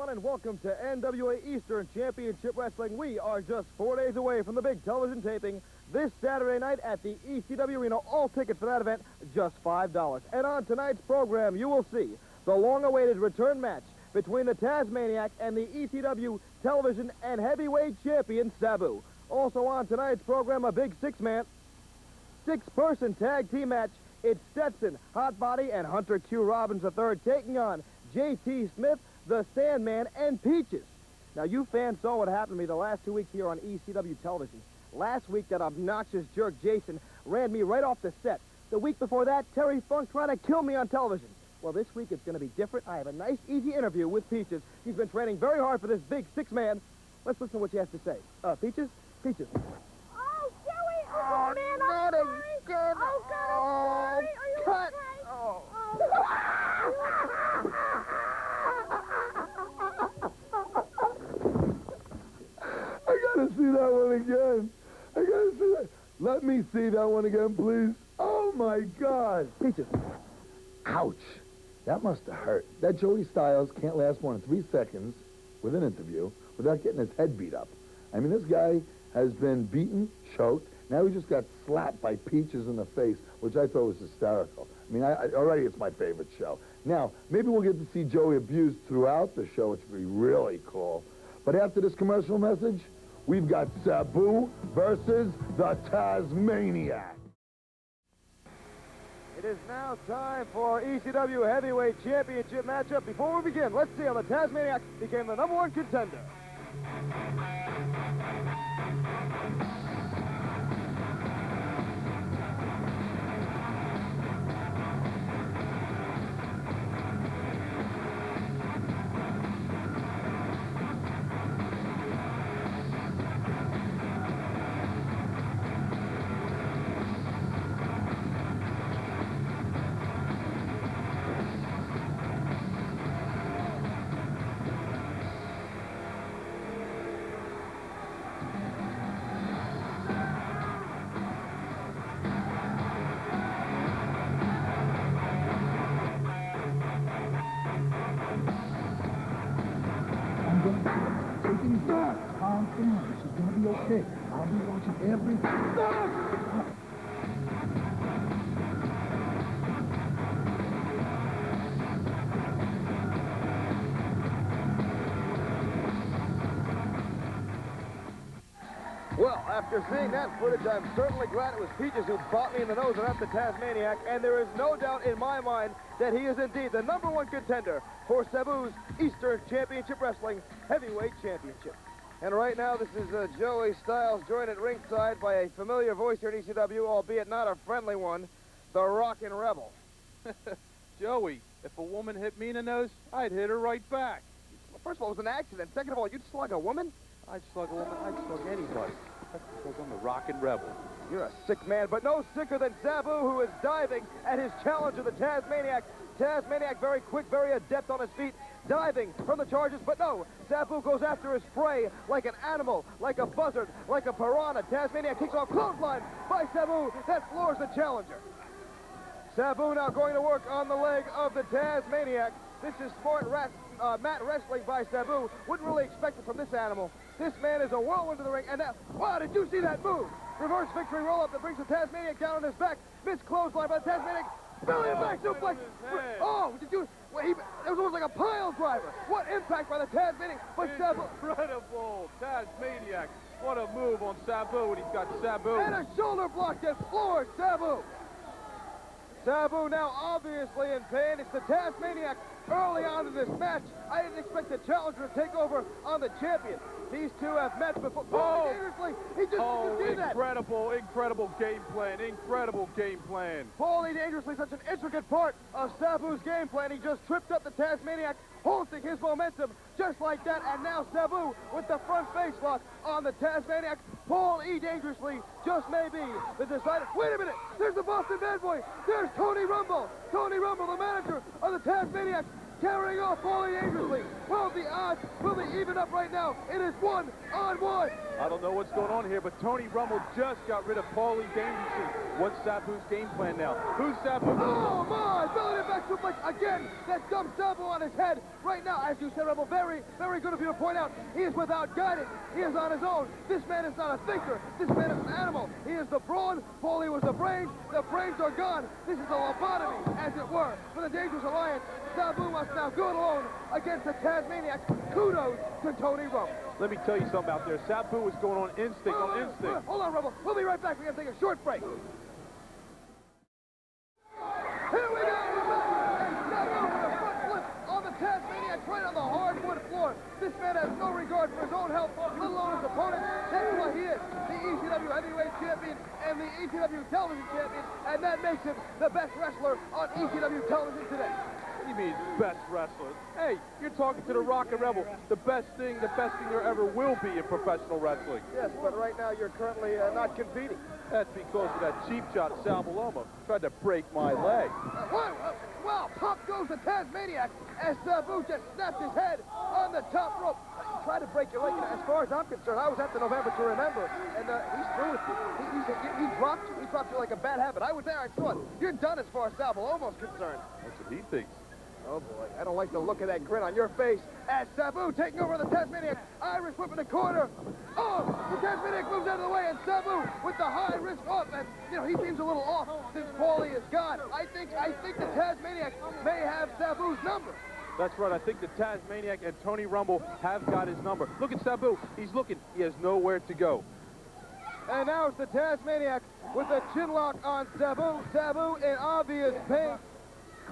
everyone, and welcome to NWA Eastern Championship Wrestling. We are just 4 days away from the big television taping this Saturday night at the ECW Arena. All tickets for that event, just $5. And on tonight's program, you will see the long-awaited return match between the Tasmaniac and the ECW television and heavyweight champion, Sabu. Also on tonight's program, a big six-person tag team match. It's Stetson, Hotbody, and Hunter Q. Robbins III taking on J.T. Smith, the Sandman, and Peaches. Now, you fans saw what happened to me the last 2 weeks here on ECW television. Last week, that obnoxious jerk Jason ran me right off the set. The week before that, Terry Funk trying to kill me on television. Well, this week it's going to be different. I have a nice, easy interview with Peaches. He's been training very hard for this big six-man. Let's listen to what she has to say. Peaches? Peaches. Oh, Joey! Oh, man, not I'm sorry. again. Oh, God, I'm sorry. Are you cut. okay? Oh. I gotta see that one again. I gotta see that. Let me see that one again, please. Oh, my God. Peaches. Ouch. That must have hurt. That Joey Styles can't last more than 3 seconds with an interview without getting his head beat up. I mean, this guy has been beaten, choked. Now he just got slapped by Peaches in the face, which I thought was hysterical. I mean, already it's my favorite show. Now, maybe we'll get to see Joey abused throughout the show, which would be really cool. But after this commercial message, we've got Sabu versus the Tasmaniac. It is now time for ECW Heavyweight Championship matchup. Before we begin, let's see how the Tasmaniac became the #1 contender. Taking back. Calm down. She's gonna be okay. I'll be watching every... Well, after seeing that footage, I'm certainly glad it was Peaches who bought me in the nose and not the Tasmaniac, and there is no doubt in my mind that he is indeed the #1 contender for Sabu's Eastern Championship Wrestling Heavyweight Championship. And right now, this is Joey Styles joined at ringside by a familiar voice here in ECW, albeit not a friendly one, the Rockin' Rebel. Joey, if a woman hit me in the nose, I'd hit her right back. Well, first of all, it was an accident. Second of all, you'd slug a woman? I'd slug a woman, I'd slug anybody. That's because I'm the Rockin' Rebel. You're a sick man, but no sicker than Sabu, who is diving at his challenger, the Tasmaniac. Tasmaniac very quick, very adept on his feet, diving from the charges, but no, Sabu goes after his prey like an animal, like a buzzard, like a piranha. Tasmaniac kicks off clothesline by Sabu, that floors the challenger. Sabu now going to work on the leg of the Tasmaniac. This is smart mat wrestling by Sabu. Wouldn't really expect it from this animal. This man is a whirlwind to the ring, and now, wow, did you see that move? Reverse victory roll-up that brings the Tasmaniac down on his back. Missed clothesline by the Tasmaniac. Belly and back suplex. Oh, did you? Well, it was almost like a pile driver. What impact by the Tasmaniac? But Sabu. Incredible. Tasmaniac. What a move on Sabu, and he's got Sabu. And a shoulder block that floors Sabu. Sabu now obviously in pain. It's the Tasmaniac early on in this match. I didn't expect the challenger to take over on the champion. These two have met before. Oh, dangerously. He just did that. Incredible game plan. Incredible game plan. Paulie Dangerously, such an intricate part of Sabu's game plan. He just tripped up the Tasmaniac, halting his momentum just like that. And now Sabu with the front face lock on the Tasmaniac. Paul E. Dangerously just may be the decider. Wait a minute. There's the Boston Bad Boy. There's Tony Rumble. Tony Rumble, the manager of the Tasmaniac. carrying off Paulie dangerously. Well, the odds will be even up right now. It is 1-on-1. I don't know what's going on here, but Tony Rumble just got rid of Paulie dangerously. What's Sabu's game plan now? Who's Sabu? Oh, my! Building it back suplex again. That dumps Sabu on his head. Right now, as you said, Rebel, very, very good of you to point out, he is without guidance. He is on his own. This man is not a thinker. This man is an animal. He is the brawn. Paulie was the brains. The brains are gone. This is a lobotomy, as it were, for the Dangerous Alliance. Sabu must now go it alone against the Tasmaniac. Kudos to Tony Rumble. Let me tell you something out there. Sabu is going on instinct, Hold on, Rebel. We'll be right back. We're going to take a short break. Here we go. We're back. And Sabu with a front flip on the Tasmaniac right on the hardwood floor. This man has no regard for his own health, let alone his opponent. That's why he is the ECW Heavyweight Champion and the ECW Television Champion, and that makes him the best wrestler on ECW Television today. What do you mean, best wrestler? Hey, you're talking to the Rocket Rebel. The best thing there ever will be in professional wrestling. Yes, but right now you're currently not competing. That's because of that cheap shot Sal Maloma tried to break my leg. Wow, pop goes the Tasmaniac as Sabu just snapped his head on the top rope. Try to break your leg. As far as I'm concerned, I was at the November to remember, and he's through with you. He dropped you. He dropped you like a bad habit. I was there. I saw it. You're done as far as Sal Maloma's concerned. That's what he thinks. Oh, boy. I don't like the look of that grin on your face as Sabu taking over the Tasmaniac. Irish whip in the corner. Oh, the Tasmaniac moves out of the way, and Sabu with the high-risk offense. You know, he seems a little off since Paulie is gone. I think the Tasmaniac may have Sabu's number. That's right. I think the Tasmaniac and Tony Rumble have got his number. Look at Sabu. He's looking. He has nowhere to go. And now it's the Tasmaniac with a chin lock on Sabu. Sabu in obvious pain,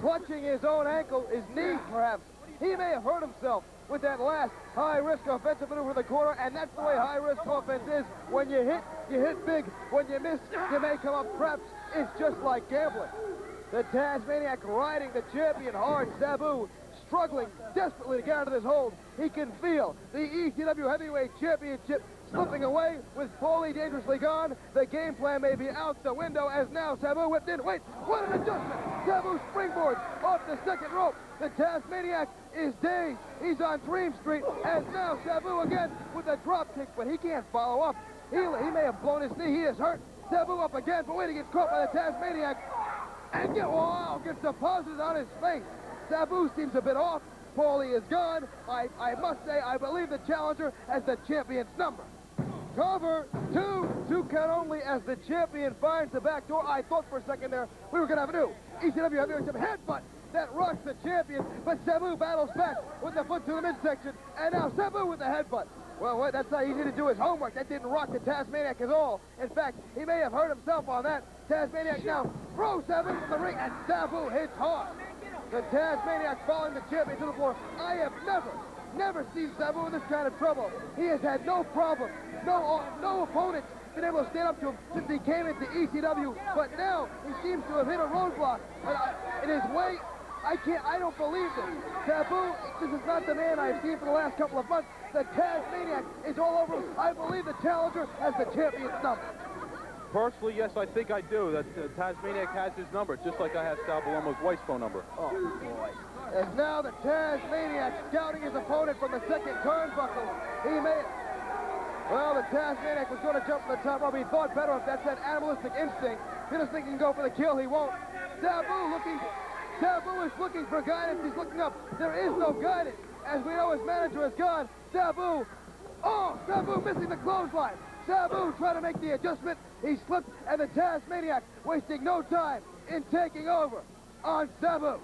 clutching his own ankle, his knee perhaps. He may have hurt himself with that last high-risk offensive maneuver in the corner, and that's the way high-risk offense is. When you hit big. When you miss, you may come up traps. It's just like gambling. The Tasmaniac riding the champion hard. Sabu struggling desperately to get out of this hold. He can feel the ECW Heavyweight Championship slipping away with Paulie dangerously gone. The game plan may be out the window as now Sabu whipped in. Wait, what an adjustment! Sabu springboards off the second rope. The Tasmaniac is dazed. He's on Dream Street, and now Sabu again with a drop kick, but he can't follow up. He may have blown his knee. He is hurt. Sabu up again, but wait, he gets caught by the Tasmaniac and gets deposited on his face. Sabu seems a bit off. Paulie is gone. I must say, I believe the challenger has the champion's number. Cover, two count only as the champion finds the back door. I thought for a second there we were going to have a new ECW Heavyweight Champion headbutt that rocks the champion, but Sabu battles back with the foot to the midsection, and now Sabu with the headbutt. Well, that's not easy to do his homework. That didn't rock the Tasmaniac at all. In fact, he may have hurt himself on that. Tasmaniac now throws Sabu from the ring, and Sabu hits hard. The Tasmaniac falling the champion to the floor. I have never seen Sabu in this kind of trouble. He has had no problem, no opponent been able to stand up to him since he came into ECW. But now he seems to have hit a roadblock. In his way, I don't believe this. Sabu, this is not the man I've seen for the last couple of months. The Tasmaniac is all over him. I believe the challenger has the champion's number. Personally, yes, I think I do. That Tasmaniac has his number, just like I have Sal Maloma's wife's phone number. Oh, boy. As now the Tasmaniac scouting his opponent from the second turnbuckle. Well, the Tasmaniac was going to jump from the top rope. He thought better if that's that animalistic instinct. He just thinking he can go for the kill. He won't. Sabu is looking for guidance. He's looking up. There is no guidance. As we know, his manager is gone. Sabu missing the clothesline. Sabu trying to make the adjustment. He slipped, and the Tasmaniac wasting no time in taking over on Sabu.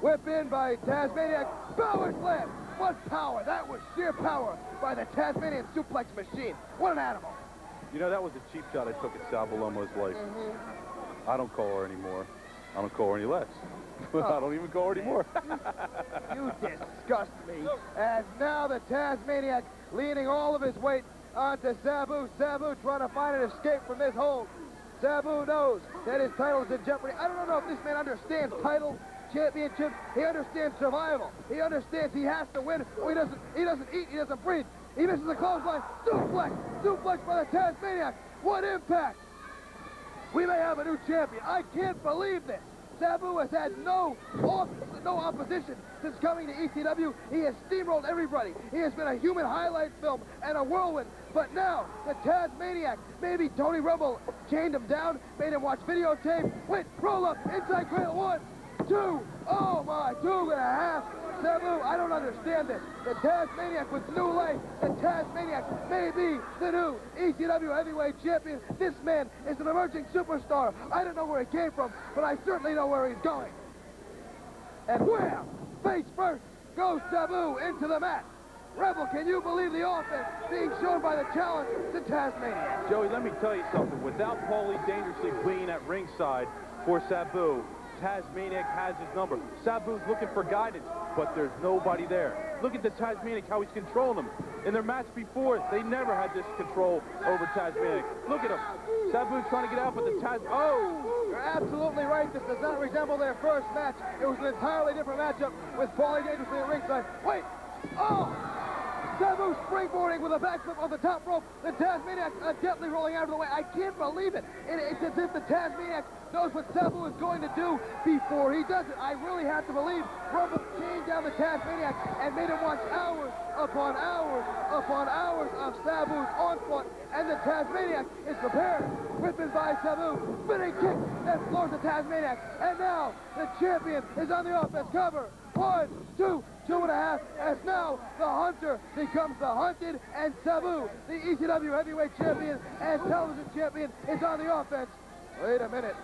Whip in by Tasmaniac. Power slam. What power? That was sheer power by the Tasmanian suplex machine. What an animal. You know, that was a cheap shot I took at Sal Maloma's wife. I don't call her anymore. I don't call her any less. I don't even call her anymore. You disgust me. As now the Tasmaniac leaning all of his weight onto Sabu. Sabu trying to find an escape from this hold. Sabu knows that his title is in jeopardy. I don't know if this man understands title, championship. He understands survival. He understands he has to win, or he doesn't eat, he doesn't breathe. He misses the clothesline. Suplex by the Tasmaniac. What impact? We may have a new champion. I can't believe this. Sabu has had no opposition since coming to ECW. He has steamrolled everybody. He has been a human highlight film and a whirlwind. But now, the Tasmaniac, maybe Tony Rumble chained him down, made him watch videotape. Wait, roll up, inside cradle, 1, 2, oh my, 2.5. Sabu, I don't understand this. The Tasmaniac with new life. The Tasmaniac may be the new ECW heavyweight champion. This man is an emerging superstar. I don't know where he came from, but I certainly know where he's going. And wham! Face first goes Sabu into the mat. Rebel, can you believe the offense being shown by the challenge to Tasmaniac? Joey, let me tell you something. Without Paulie dangerously being at ringside for Sabu, Tasmaniac has his number. Sabu's looking for guidance, but there's nobody there. Look at the Tasmaniac, how he's controlling them. In their match before, they never had this control over Tasmaniac. Look at him. Sabu's trying to get out, but the Oh! You're absolutely right. This does not resemble their first match. It was an entirely different matchup with Paulie dangerously at ringside. Wait! Oh! Sabu springboarding with a backflip on the top rope. The Tasmaniac adeptly rolling out of the way. I can't believe it. It's as if the Tasmaniac knows what Sabu is going to do before he does it. I really have to believe Rumble chained down the Tasmaniac and made him watch hours upon hours upon hours of Sabu's onslaught. And the Tasmaniac is prepared. Whipping by Sabu. Spinning kick that floors the Tasmaniac. And now the champion is on the offense. Cover. 1, 2, 2.5, as now the Hunter becomes the Hunted, and Sabu, the ECW heavyweight champion and television champion, is on the offense. Wait a minute.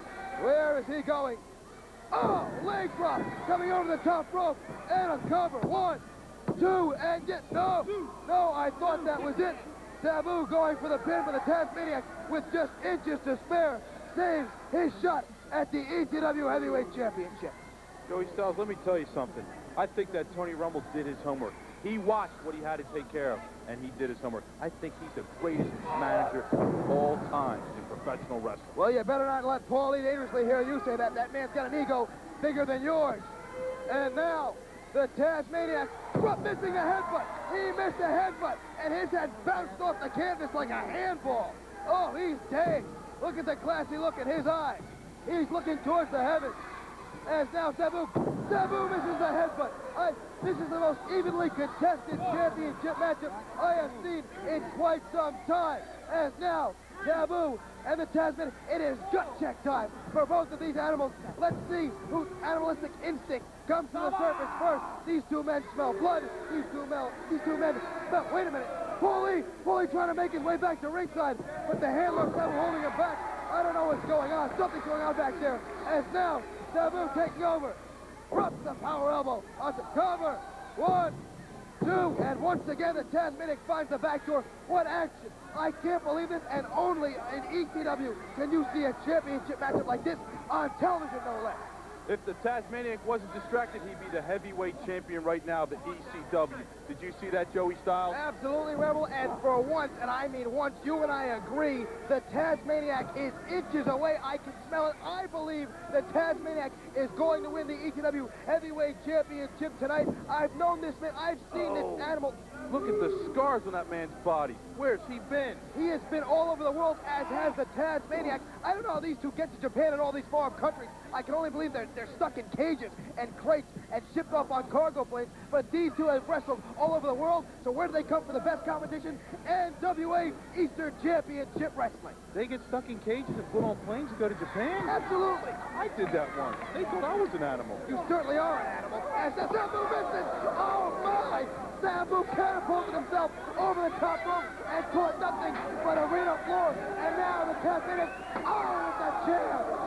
Where is he going? Oh, leg drop coming over the top rope, and a cover. 1, 2, and no, I thought that was it. Sabu going for the pin, for the Tasmaniac with just inches to spare saves his shot at the ECW heavyweight championship. Joey Styles, let me tell you something. I think that Tony Rumble did his homework. He watched what he had to take care of, and he did his homework. I think he's the greatest manager of all time in professional wrestling. Well, you better not let Paulie dangerously hear you say that. That man's got an ego bigger than yours. And now, the Tasmaniac missing a headbutt. He missed a headbutt, and his head bounced off the canvas like a handball. Oh, he's dazed. Look at the classy look in his eyes. He's looking towards the heavens. As now Sabu misses the headbutt. This is the most evenly contested championship matchup I have seen in quite some time. As now Sabu and the Tasman, it is gut check time for both of these animals. Let's see whose animalistic instinct comes to the surface first. These two men smell blood. These two men smell. Wait a minute. Paulie trying to make his way back to ringside, but the handler Sabu holding him back. I don't know what's going on. Something's going on back there. As now Sabu taking over. Drops the power elbow onto cover. 1, 2, and once again the Tasmaniac finds the back door. What action! I can't believe this, and only in ECW can you see a championship matchup like this on television, no less. If the Tasmaniac wasn't distracted, he'd be the heavyweight champion right now, the ECW. Did you see that, Joey Styles? Absolutely, Rebel, and for once, and I mean once, you and I agree, the Tasmaniac is inches away. I can smell it. I believe the Tasmaniac is going to win the ECW heavyweight championship tonight. I've known this man. I've seen this animal. Look at the scars on that man's body. Where's he been? He has been all over the world, as has the Tasmaniac. I don't know how these two get to Japan and all these far countries. I can only believe they're stuck in cages and crates and shipped off on cargo planes. But these two have wrestled all over the world. So where do they come for the best competition? NWA Eastern Championship Wrestling. They get stuck in cages and put on planes and go to Japan? Absolutely. I did that once. They thought I was an animal. You certainly are an animal. As the Sabu misses. Oh, my. Sabu catapulted himself over the top rope and caught nothing but arena floor. And now the Tasmaniac,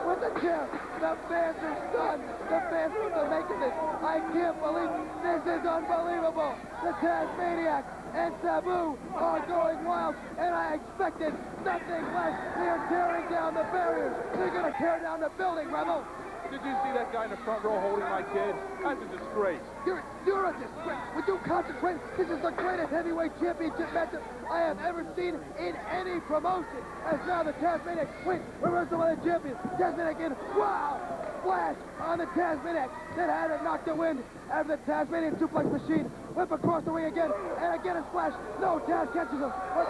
with the chair. The fans are stunned. The fans are making this. I can't believe this is unbelievable. The Tasmaniac and Sabu are going wild, and I expected nothing less. They're tearing down the barriers. They're going to tear down the building, Rebel. Did you see that guy in the front row holding my kid? That's a disgrace. You're a disgrace. Would you concentrate? This is the greatest heavyweight championship matchup I have ever seen in any promotion. As now the Tasmaniac, reversal by the champion. Tasmaniac in. Wow! splash on the Tasmaniac that had it knocked the wind out of the Tasmanian suplex machine. Whip across the ring again, and again a splash. No, Taz catches him. But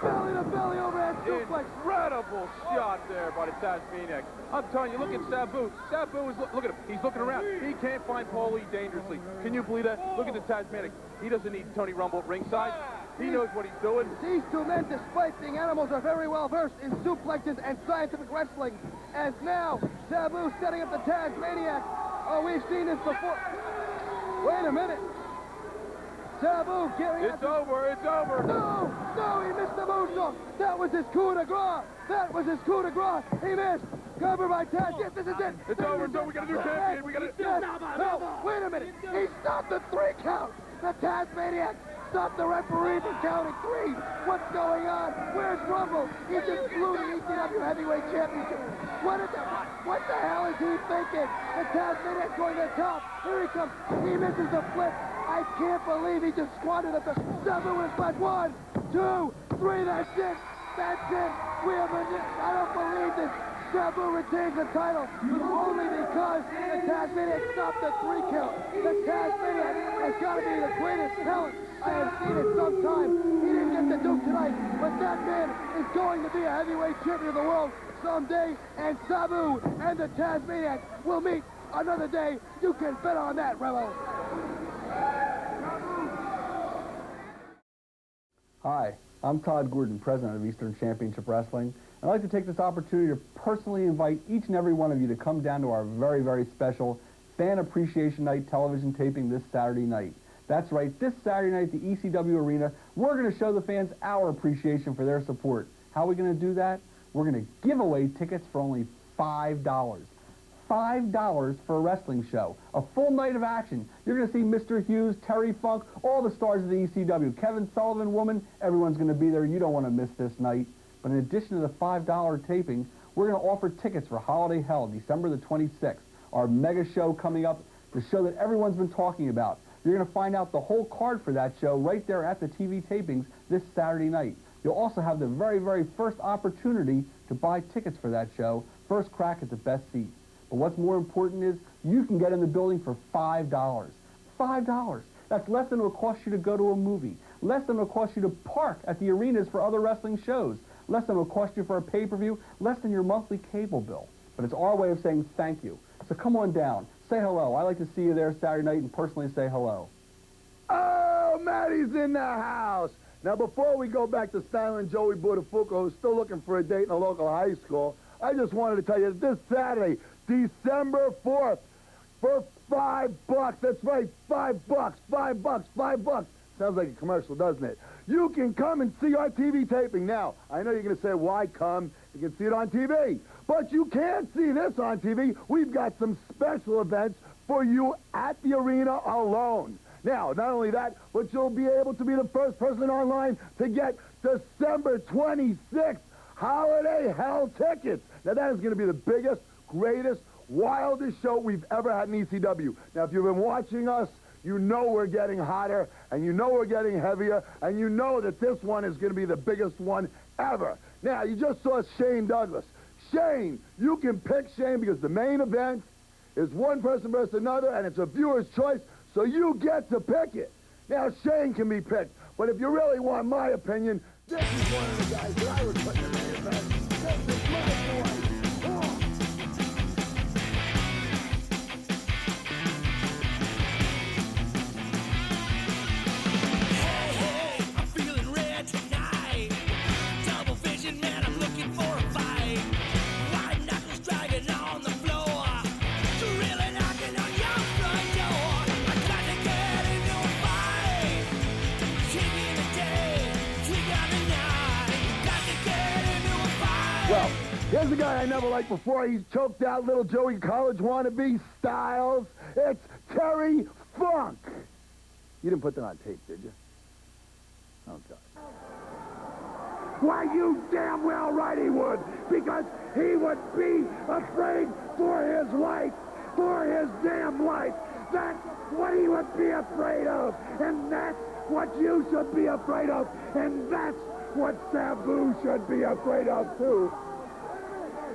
belly to belly overhead suplex. Incredible shot there by the Tasmaniac. I'm telling you, look at Sabu. Sabu is, look at him. He's looking around. He can't find Paulie dangerously. Can you believe that? Look at the Tasmaniac. He doesn't need Tony Rumble at ringside. He knows what he's doing. These two men, despite being animals, are very well versed in suplexes and scientific wrestling. As now, Sabu setting up the Tasmaniac. Oh, we've seen this before. Wait a minute. Sabu gearing up. It's over. It's over. No, he missed the moonsault. That was his coup de grace. That was his coup de grace. He missed. Cover by Taz. Yes, this is it. It's over. So we got a new champion. We got a... Yes. No, wait a minute. He stopped the 3 count. The Tasmaniac stopped the referee from counting 3. What's going on? Where's Rumble? He just blew the ECW Heavyweight Championship. What the hell is he thinking? The Tasmaniac going to the top. Here he comes. He misses the flip. I can't believe he just squatted at the 7 with his left. 1, 2, 3. That's it. That's it. I don't believe this. Sabu retains the title only because the Tasmaniac stopped the 3 count. The Tasmaniac has got to be the greatest talent I have seen in some time. He didn't get the Duke tonight, but that man is going to be a heavyweight champion of the world someday, and Sabu and the Tasmaniac will meet another day. You can bet on that, Rebel. Hi, I'm Todd Gordon, president of Eastern Championship Wrestling. I'd like to take this opportunity to personally invite each and every one of you to come down to our very, very special Fan Appreciation Night television taping this Saturday night. That's right, this Saturday night at the ECW Arena, we're going to show the fans our appreciation for their support. How are we going to do that? We're going to give away tickets for only $5. $5 for a wrestling show. A full night of action. You're going to see Mr. Hughes, Terry Funk, all the stars of the ECW. Kevin Sullivan, Woman, everyone's going to be there. You don't want to miss this night. But in addition to the $5 taping, we're going to offer tickets for Holiday Hell, December the 26th, our mega show coming up, the show that everyone's been talking about. You're going to find out the whole card for that show right there at the TV tapings this Saturday night. You'll also have the very, very first opportunity to buy tickets for that show, first crack at the best seats. But what's more important is you can get in the building for $5. $5. That's less than it will cost you to go to a movie, less than it will cost you to park at the arenas for other wrestling shows, less than it will cost you for a pay-per-view, less than your monthly cable bill. But it's our way of saying thank you. So come on down. Say hello. I like to see you there Saturday night and personally say hello. Oh, Matty's in the house. Now, before we go back to styling Joey Buttafuoco, who's still looking for a date in a local high school, I just wanted to tell you that this Saturday, December 4th, for $5. That's right, $5. $5. Sounds like a commercial, doesn't it? You can come and see our TV taping. Now, I know you're going to say, why come? You can see it on TV. But you can't see this on TV. We've got some special events for you at the arena alone. Now, not only that, but you'll be able to be the first person online to get December 26th Holiday Hell tickets. Now, that is going to be the biggest, greatest, wildest show we've ever had in ECW. Now, if you've been watching us, you know we're getting hotter, and you know we're getting heavier, and you know that this one is going to be the biggest one ever. Now, you just saw Shane Douglas. Shane, you can pick Shane because the main event is one person versus another, and it's a viewer's choice, so you get to pick it. Now, Shane can be picked, but if you really want my opinion, this is one of the guys that I would put in the main event. This is my boy. Oh. Well, here's a guy I never liked before. He's choked out little Joey College wannabe Styles. It's Terry Funk. You didn't put that on tape, did you? Oh, God. Why, you damn well right he would. Because he would be afraid for his life. For his damn life. That's what he would be afraid of. And that's what you should be afraid of. And that's what Sabu should be afraid of, too.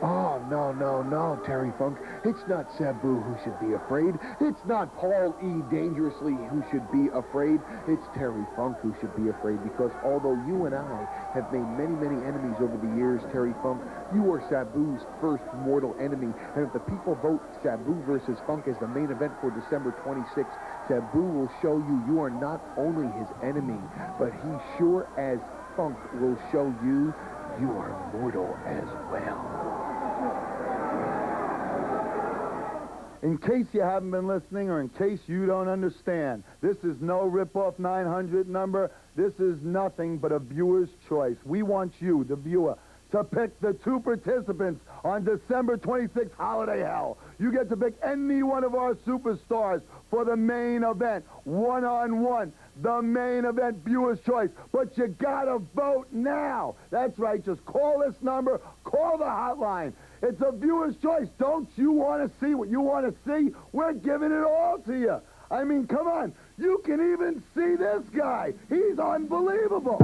Oh, no, Terry Funk. It's not Sabu who should be afraid. It's not Paul E. Dangerously who should be afraid. It's Terry Funk who should be afraid, because although you and I have made many, many enemies over the years, Terry Funk, you are Sabu's first mortal enemy. And if the people vote Sabu versus Funk as the main event for December 26th, Sabu will show you are not only his enemy, but he sure as Funk will show you are mortal as well. In case you haven't been listening, or in case you don't understand, this is no rip-off 900 number. This is nothing but a viewer's choice. We want you, the viewer, to pick the two participants on December 26th, Holiday Hell. You get to pick any one of our superstars for the main event, one-on-one, the main event viewer's choice. But you gotta vote now. That's right, just call this number, call the hotline. It's a viewer's choice. Don't you want to see what you want to see? We're giving it all to you. I mean, come on. You can even see this guy. He's unbelievable.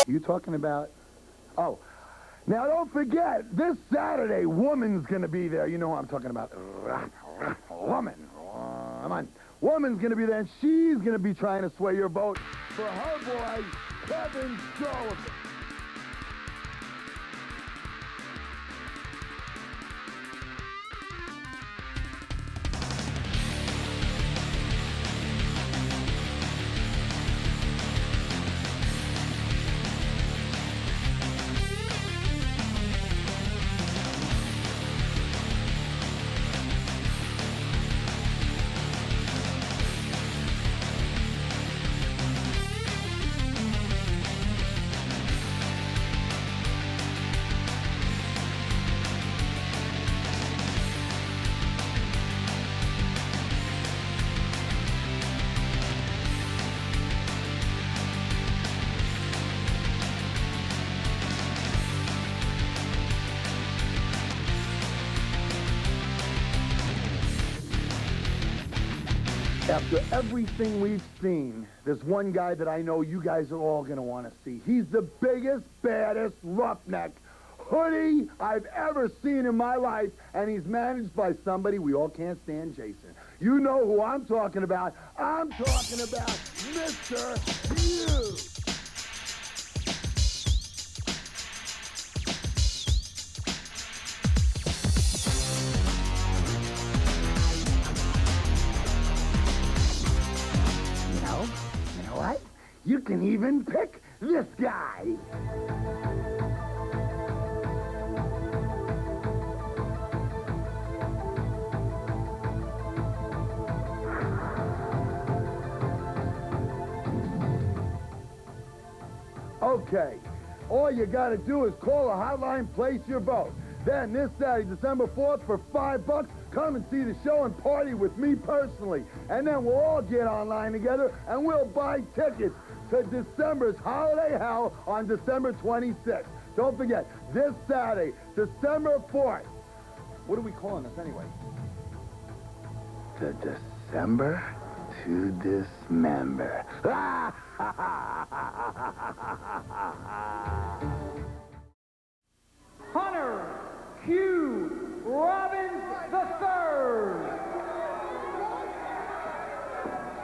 You talking about... Oh, now don't forget, this Saturday, Woman's going to be there. You know who I'm talking about. Woman. Come on. Woman's going to be there, and she's going to be trying to sway your vote for her boy, Kevin Sullivan. After everything we've seen, there's one guy that I know you guys are all going to want to see. He's the biggest, baddest roughneck hoodie I've ever seen in my life, and he's managed by somebody we all can't stand, Jason. You know who I'm talking about. I'm talking about Mr. Hughes. You know what? You can even pick this guy. Okay, all you got to do is call a hotline, place your vote. Then this Saturday, December 4th, for $5, come and see the show and party with me personally. And then we'll all get online together and we'll buy tickets to December's Holiday Hell on December 26th. Don't forget, this Saturday, December 4th. What are we calling this anyway? The December to Dismember. Hunter Q. Robbins III.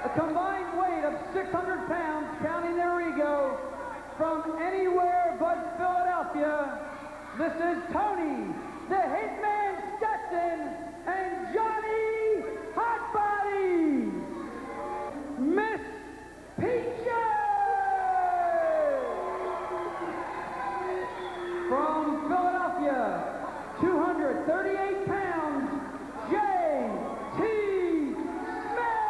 A combined weight of 600 pounds, counting their ego, from anywhere but Philadelphia. This is Tony, the Hitman Stetson, and Johnny Hotbody. Miss Peaches! From Philadelphia, 238 pounds, J.T. Smith.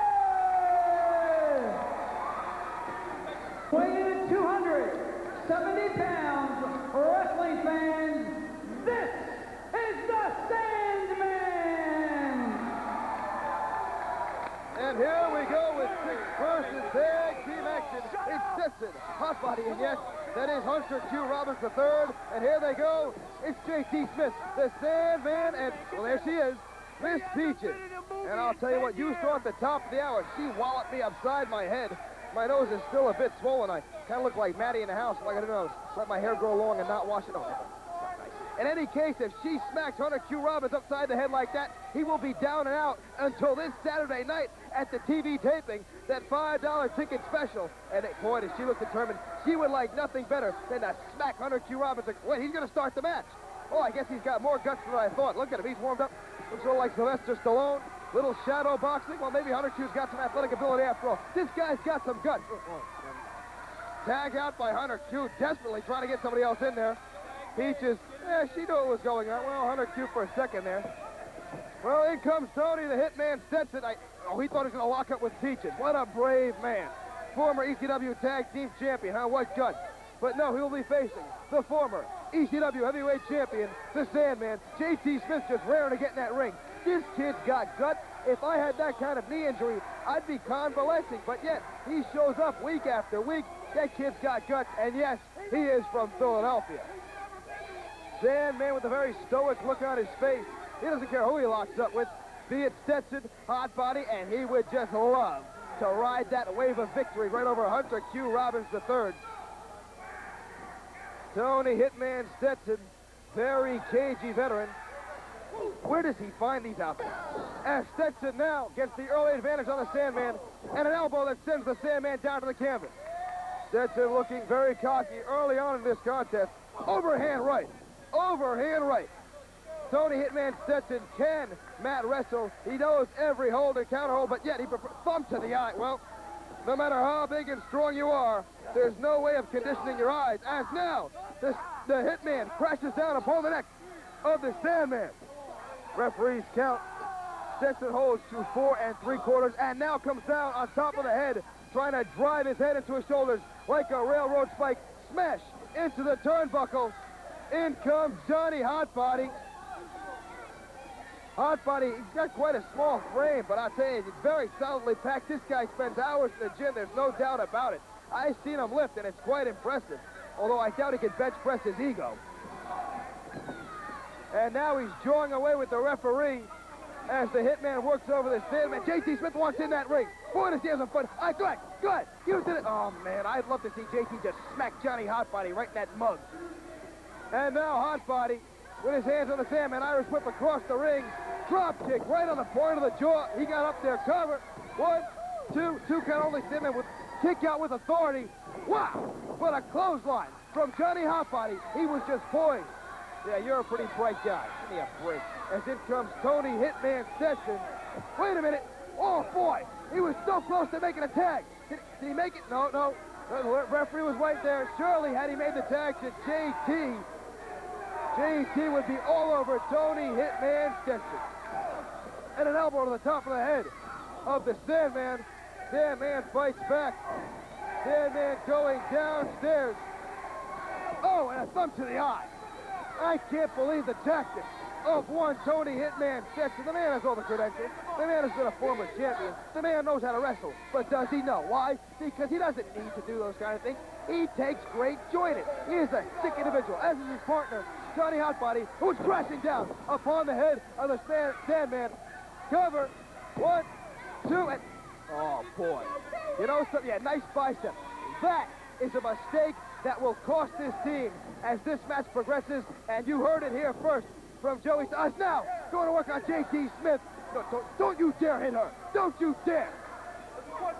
Weighing in at 270 pounds, wrestling fans, this is the Sandman. And here we go with 6 versus tag team action. It's Stetson, Hotbody, and yes, That is Hunter Q. Robbins III. And here they go. It's J.T. Smith, the Sandman, and, well, there she is, Miss Peaches. And I'll tell you what, you saw at the top of the hour, she walloped me upside my head. My nose is still a bit swollen. I kind of look like Maddie in the house, like I didn't know, let my hair grow long and not wash it. Oh, that's not nice. In any case, if she smacks Hunter Q. Robbins upside the head like that, he will be down and out until this Saturday night at the TV taping, that $5 ticket special. And boy, does she look determined. She would like nothing better than to smack Hunter Q. Robbins. Wait, he's going to start the match. Oh, I guess he's got more guts than I thought. Look at him, he's warmed up. Looks a little like Sylvester Stallone. Little shadow boxing. Well, maybe Hunter Q's got some athletic ability after all. This guy's got some guts. Tag out by Hunter Q, desperately trying to get somebody else in there. Peaches, she knew what was going on. Well, Hunter Q for a second there. Well, in comes Tony, the Hitman Stetson. He thought he was going to lock up with Peaches. What a brave man. Former ECW Tag Team Champion, huh? What guts. But no, he will be facing the former ECW Heavyweight Champion, the Sandman. J.T. Smith just raring to get in that ring. This kid's got guts. If I had that kind of knee injury, I'd be convalescing. But yet, he shows up week after week. That kid's got guts. And yes, he is from Philadelphia. Sandman with a very stoic look on his face. He doesn't care who he locks up with, be it Stetson, Hot Body, and he would just love to ride that wave of victory right over Hunter Q. Robbins III. Tony Hitman Stetson, very cagey veteran. Where does he find these outfits? As Stetson now gets the early advantage on the Sandman, and an elbow that sends the Sandman down to the canvas. Stetson looking very cocky early on in this contest. Overhand right. Overhand right. Tony Hitman Stetson can mat wrestle. He knows every hold and counter hold, but yet he prefers thumb to the eye. Well, no matter how big and strong you are, there's no way of conditioning your eyes. As now, the Hitman crashes down upon the neck of the Sandman. Referees count. Stetson holds to 4 3/4 and now comes down on top of the head, trying to drive his head into his shoulders like a railroad spike. Smash into the turnbuckle. In comes Johnny Hotbody. Hotbody, he's got quite a small frame, but I'll tell you, he's very solidly packed. This guy spends hours in the gym, there's no doubt about it. I've seen him lift, and it's quite impressive, although I doubt he could bench press his ego. And now he's drawing away with the referee as the Hitman works over the Sandman. J.T. Smith wants in that ring. Boy, does he have some fun. All right, go ahead. You did it. Oh, man, I'd love to see J.T. just smack Johnny Hotbody right in that mug. And now Hotbody, with his hands on the Sandman, Irish whip across the ring. Drop kick right on the point of the jaw. He got up there, cover. 1, 2 count only. Sandman with kick out with authority. Wow, what a clothesline from Johnny Hotbody. He was just poised. Yeah, you're a pretty bright guy. Give me a break. As in comes Tony Hitman Stetson. Wait a minute. Oh, boy. He was so close to making a tag. Did he make it? No. The referee was right there. Surely, had he made the tag to JT would be all over Tony Hitman Stetson. And an elbow to the top of the head of the Sandman. Sandman fights back. Sandman going downstairs. Oh, and a thumb to the eye. I can't believe the tactics of one Tony Hitman Stetson. The man has all the credentials. The man has been a former champion. The man knows how to wrestle. But does he know? Why? Because he doesn't need to do those kind of things. He takes great joy in it. He is a sick individual, as is his partner, Johnny Hotbody, who's crashing down upon the head of the Sandman. Cover. 1, 2, and... Oh, boy. You know something? Yeah, nice bicep. That is a mistake that will cost this team as this match progresses, and you heard it here first from Joey Styles. Now, going to work on J.T. Smith. No, don't you dare hit her. Don't you dare.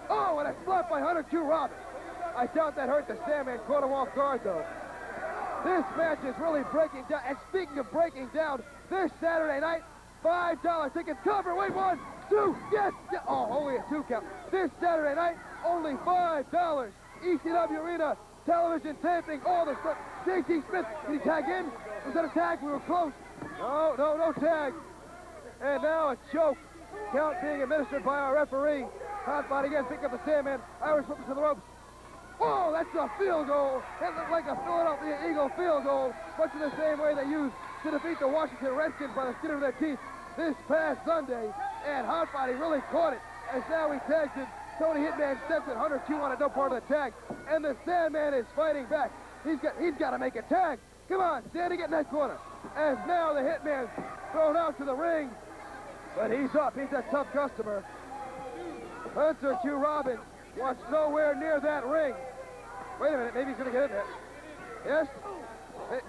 Oh, and a slap by Hunter Q. Robbins. I doubt that hurt the Sandman. Caught him off guard, though. This match is really breaking down. And speaking of breaking down, this Saturday night, $5 tickets. Cover. Wait, 1, 2. Yes. Oh, only a 2 count. This Saturday night, only $5. ECW Arena. Television taping, all the stuff. J.T. Smith, did he tag in? Was that a tag? We were close. No tag. And now a choke. Count being administered by our referee. Hotbody again, pick up the Sandman. Irish whip to the ropes. Oh, that's a field goal. That looked like a Philadelphia Eagle field goal, much in the same way they used to defeat the Washington Redskins by the skin of their teeth this past Sunday. And Hotbody really caught it, as now he tags it. Tony Hitman Stetson, Hunter Q wanted no part of the tag, and the Sandman is fighting back. He's got to make a tag. Come on, Sandy, get in that corner. As now the Hitman thrown out to the ring. But he's up. He's a tough customer. Hunter Q. Robbins wants nowhere near that ring. Wait a minute. Maybe he's going to get in there. Yes?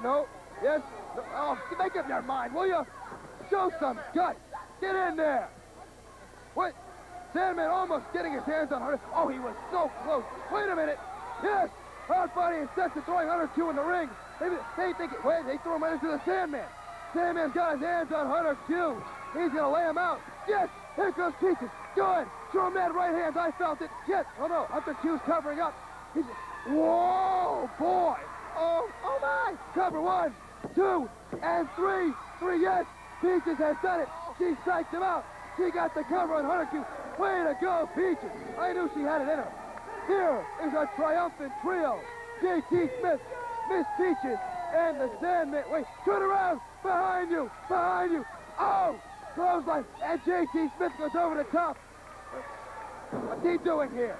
No. Yes? No. Oh, make up your mind, will you? Show some guts. Get in there. What? Sandman almost getting his hands on Hunter. Oh, he was so close. Wait a minute. Yes. Hard body insists on throwing Hunter Q in the ring. They think it. Wait, they throw him right into the Sandman. Sandman's got his hands on Hunter Q. He's going to lay him out. Yes. Here goes Peaches. Good. Show him that right hand. I felt it. Yes. Oh, no. Hunter Q's covering up. He's... Whoa, boy. Oh my. Cover 1, 2, and 3. 3, yes. Peaches has done it. She psyched him out. She got the cover on Hunter Q. Way to go, Peaches. I knew she had it in her. Here is a triumphant trio. J.T. Smith, Miss Peaches, and the Sandman. Wait, turn around. Behind you. Behind you. Oh, clothesline. And J.T. Smith goes over the top. What's he doing here?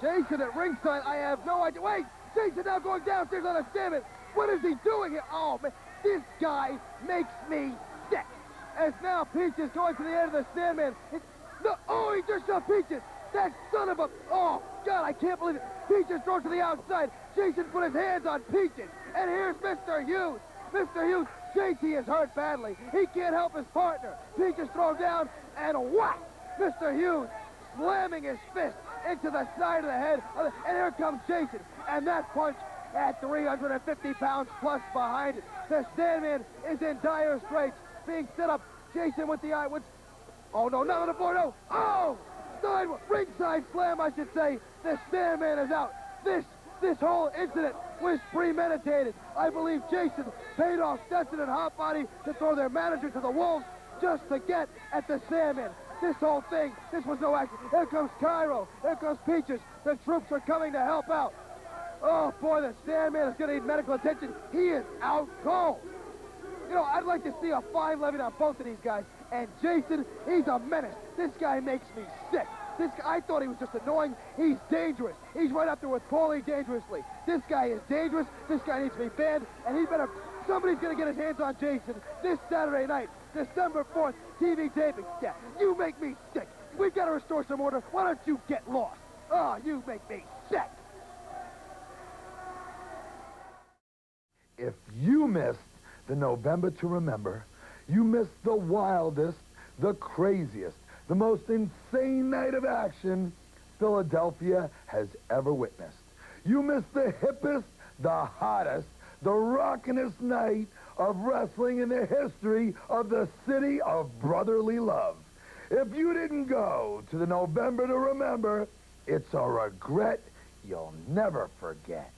Jason at ringside, I have no idea. Wait, Jason now going downstairs on a Sandman. What is he doing here? Oh, man, this guy makes me sick. As now Peaches going to the end of the Sandman. Oh, he just shot Peaches. That son of a... Oh, God, I can't believe it. Peaches throws to the outside. Jason put his hands on Peaches. And here's Mr. Hughes. Mr. Hughes, JT is hurt badly. He can't help his partner. Peaches thrown down, and whack! Mr. Hughes slamming his fist into the side of the head. And here comes Jason. And that punch at 350 pounds plus behind it. The Sandman is in dire straits. Being set up. Jason with the eye. Oh, no, not on the board. No. Oh! Ringside slam, I should say. The Sandman is out. This whole incident was premeditated. I believe Jason paid off Stetson and Hot Body to throw their manager to the wolves just to get at the Sandman. This whole thing, this was no accident. Here comes Cairo. Here comes Peaches. The troops are coming to help out. Oh, boy, the Sandman is going to need medical attention. He is out cold. You know, I'd like to see a fine levied on both of these guys. And Jason, he's a menace. This guy makes me sick. This guy, I thought he was just annoying. He's dangerous. He's right up there with Paulie dangerously. This guy is dangerous. This guy needs to be banned. And he better... Somebody's going to get his hands on Jason this Saturday night, December 4th, TV taping. Yeah, you make me sick. We've got to restore some order. Why don't you get lost? Oh, you make me sick. If you missed the November to Remember, you missed the wildest, the craziest, the most insane night of action Philadelphia has ever witnessed. You missed the hippest, the hottest, the rockinest night of wrestling in the history of the city of brotherly love. If you didn't go to the November to Remember, it's a regret you'll never forget.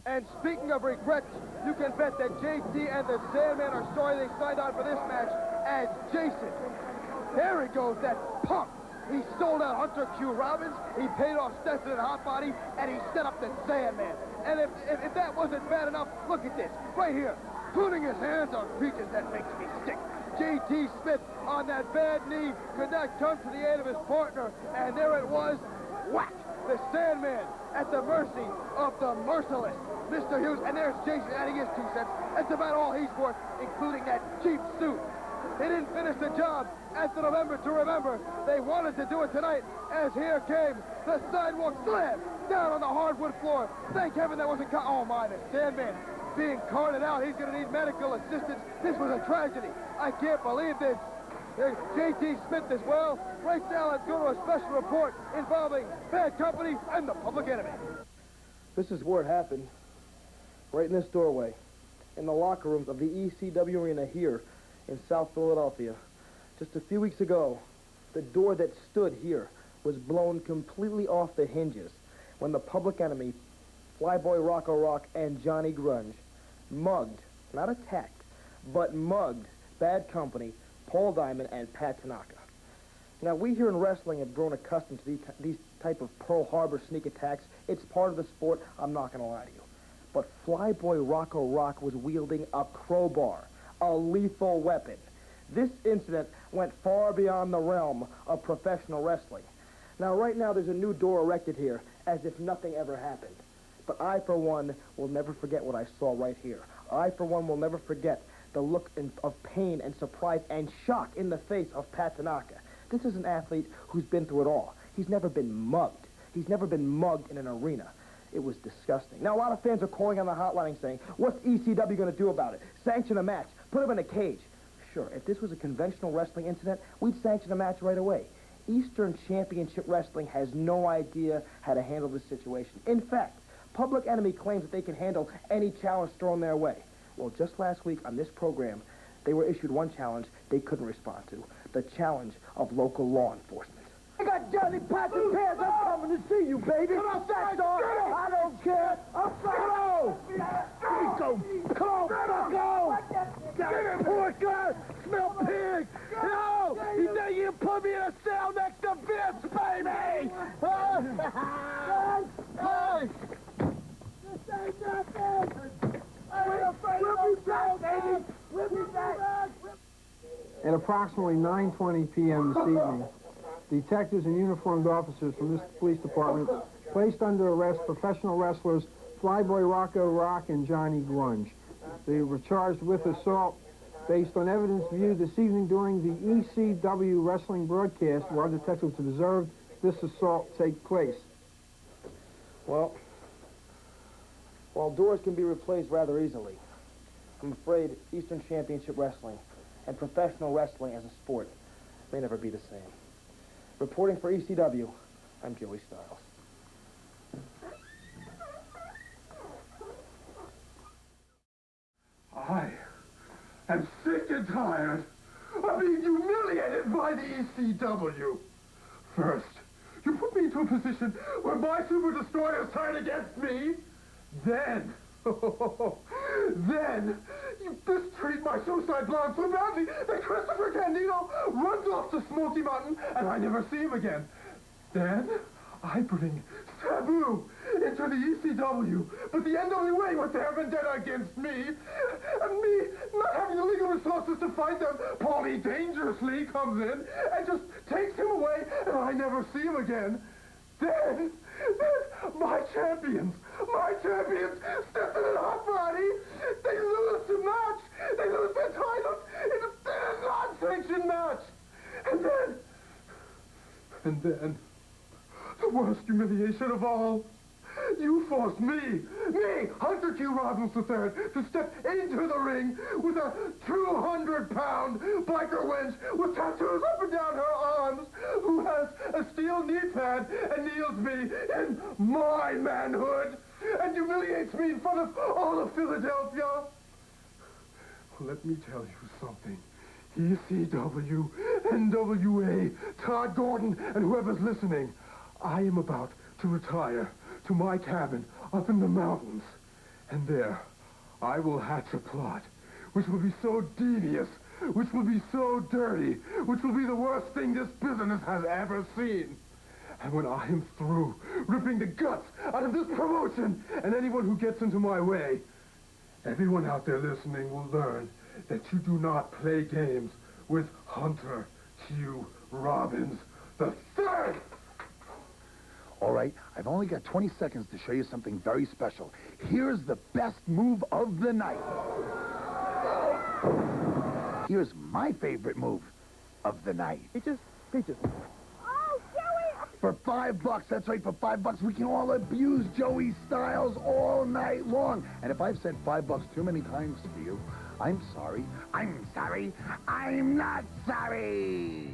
And speaking of regrets, you can bet that JT and the Sandman are sorry they signed on for this match as Jason. There he goes, that punk. He sold out Hunter Q. Robbins, he paid off Stetson and Hot Body, and he set up the Sandman. And if that wasn't bad enough, look at this, right here. Putting his hands on Peaches, that makes me sick. J.T. Smith on that bad knee could not come to the aid of his partner, and there it was, whack! The Sandman at the mercy of the merciless Mr. Hughes. And there's Jason adding his 2 cents. That's about all he's worth, including that cheap suit. They didn't finish the job at the November to Remember. They wanted to do it tonight, as here came the sidewalk slam down on the hardwood floor. Thank heaven that wasn't oh my, the Sandman being carted out. He's going to need medical assistance. This was a tragedy. I can't believe this. There's J.T. Smith as well. Right now, let's go to a special report involving Bad Company and the Public Enemy. This is where it happened. Right in this doorway. In the locker rooms of the ECW Arena here in South Philadelphia. Just a few weeks ago, the door that stood here was blown completely off the hinges when the Public Enemy, Flyboy Rocco Rock, and Johnny Grunge mugged, not attacked, but mugged Bad Company, Paul Diamond, and Pat Tanaka. Now, we here in wrestling have grown accustomed to these type of Pearl Harbor sneak attacks. It's part of the sport, I'm not going to lie to you. But Flyboy Rocco Rock was wielding a crowbar, a lethal weapon. This incident went far beyond the realm of professional wrestling. Now, right now, there's a new door erected here, as if nothing ever happened. But I, for one, will never forget what I saw right here. I, for one, will never forget the look of pain and surprise and shock in the face of Pat Tanaka. This is an athlete who's been through it all. He's never been mugged. He's never been mugged in an arena. It was disgusting. Now, a lot of fans are calling on the hotline saying, what's ECW going to do about it? Sanction a match. Put him in a cage. Sure, if this was a conventional wrestling incident, we'd sanction a match right away. Eastern Championship Wrestling has no idea how to handle this situation. In fact, Public Enemy claims that they can handle any challenge thrown their way. Well, just last week on this program, they were issued one challenge they couldn't respond to. The challenge of local law enforcement. I got Johnny Pat's and Pants. I'm coming to see you, baby. Come on, that's all. I don't care. I'm sorry. Let me go. Come on, let's go. Get him, poor guy. Smell pig. No, you know you put me in a cell next to Vince, baby. Hey. This ain't nothing. We'll be back, baby. We'll be back. At approximately 9:20 p.m. this evening, detectives and uniformed officers from this police department placed under arrest professional wrestlers Flyboy Rocco Rock and Johnny Grunge. They were charged with assault based on evidence viewed this evening during the ECW wrestling broadcast where our detectives observed this assault take place. Well, while doors can be replaced rather easily, I'm afraid Eastern Championship Wrestling and professional wrestling as a sport may never be the same. Reporting for ECW, I'm Joey Styles. I am sick and tired of being humiliated by the ECW. First, you put me into a position where my Super Destroyers turn against me. Then you mistreat my Suicide Blonde so badly that Christopher Candido runs off to Smoky Mountain and I never see him again. Then I bring Sabu into the ECW, but the NWA with their vendetta against me, and me not having the legal resources to fight them, Paulie Dangerously comes in and just takes him away and I never see him again. Then my champions, Stetson and Hot Body, they lose the match. They lose their titles in a non-sanctioned match. And then, the worst humiliation of all, you forced me, Hunter Q. Robbins III, to step into the ring with a 200-pound biker wench with tattoos up and down her arms, who has a steel knee pad and kneels me in my manhood and humiliates me in front of all of Philadelphia. Well, let me tell you something. ECW, NWA, Todd Gordon, and whoever's listening, I am about to retire to my cabin up in the mountains. And there, I will hatch a plot, which will be so devious, which will be so dirty, which will be the worst thing this business has ever seen. And when I am through ripping the guts out of this promotion and anyone who gets into my way, everyone out there listening will learn that you do not play games with Hunter Q. Robbins III. All right, I've only got 20 seconds to show you something very special. Here's the best move of the night. Here's my favorite move of the night. Peaches. Oh, Joey! For $5, that's right, for $5, we can all abuse Joey Styles all night long. And if I've said $5 too many times for you, I'm sorry. I'm sorry. I'm not sorry.